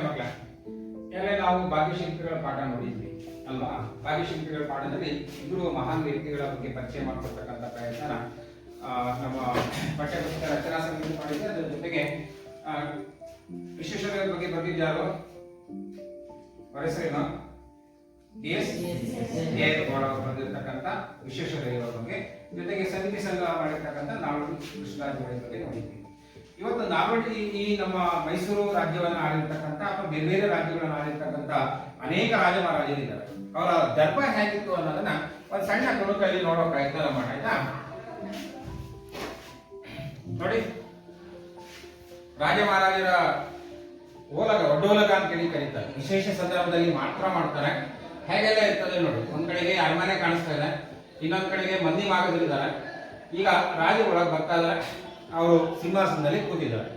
ಮಕ್ಕಳ ಎಲ್ಲ ನಾವು ಭಾಗ್ಯಶಿಲ್ಪಿಗಳ ಪಾಠ ನೋಡಿದ್ವಿ ಅಲ್ವಾ? ಭಾಗ್ಯಶಿಲ್ಪಿಗಳ ಪಾಠದಲ್ಲಿ ಇಬ್ಬರು ಮಹಾನ್ ವ್ಯಕ್ತಿಗಳ ಬಗ್ಗೆ ಪರಿಚಯ ಮಾಡಿಕೊಡ್ತಕ್ಕಂಥ ಪ್ರಯತ್ನ ನಮ್ಮ ಪಠ್ಯಪುಸ್ತಕ ರಚನಾ ಸಮಿತಿ ಮಾಡಿದ್ದೆ. ಅದರ ಜೊತೆಗೆ ವಿಶ್ವೇಶ್ವರಯ್ಯ ಬಗ್ಗೆ ಬರೆದಿದ್ದಾರೋ ಅವರ ಹೆಸರೇನು? ಬರೆದಿರ್ತಕ್ಕಂಥ ವಿಶ್ವೇಶ್ವರಯ್ಯ ಬಗ್ಗೆ, ಜೊತೆಗೆ ಸಮಿತಿ ಸಂಘ ಮಾಡಿರ್ತಕ್ಕಂಥ ನಾಲ್ವಡಿ ಕೃಷ್ಣರಾಜ ಬಗ್ಗೆ ನೋಡಿದ್ವಿ. ಇವತ್ತು ನಾಲ್ವಡಿ ಈ ನಮ್ಮ ಮೈಸೂರು ರಾಜ್ಯವನ್ನು ಆಳಿರ್ತಕ್ಕಂಥ ಅಥವಾ ಬೇರೆ ಬೇರೆ ರಾಜ್ಯಗಳನ್ನು ಆಳಿರ್ತಕ್ಕಂಥ ಅನೇಕ ರಾಜ ಮಹಾರಾಜರಿದ್ದಾರೆ. ಅವರ ದರ್ಬಾರ್ ಹೇಗಿತ್ತು ಅನ್ನೋದನ್ನ ಒಂದು ಸಣ್ಣ ತುಣುಕಲ್ಲಿ ನೋಡೋ ಪ್ರಯತ್ನ ಮಾಡೋಣ, ಆಯ್ತಾ? ನೋಡಿ, ರಾಜ ಮಹಾರಾಜರ ಓಲಗ ಒಡ್ಡೋಲಗ ಅಂತ ಹೇಳಿ ಕರೀತಾರೆ. ವಿಶೇಷ ಸಂದರ್ಭದಲ್ಲಿ ಮಾತ್ರ ಮಾಡ್ತಾರೆ. ಹೇಗೆಲ್ಲ ಇರ್ತದೆ ನೋಡಿ, ಒಂದ್ ಕಡೆಗೆ ಅರಮನೆ ಕಾಣಿಸ್ತಾ ಇದೆ, ಇನ್ನೊಂದ್ ಕಡೆಗೆ ಮಂದಿ ಮಾಗದಲ್ಲಿದ್ದಾರೆ. ಈಗ ರಾಜ ಒಳಗೆ ಬರ್ತಾ ಇದ್ದಾರೆ, ಅವರು ಸಿಂಹಾಸನದಲ್ಲಿ ಕೂತಿದ್ದಾರೆ.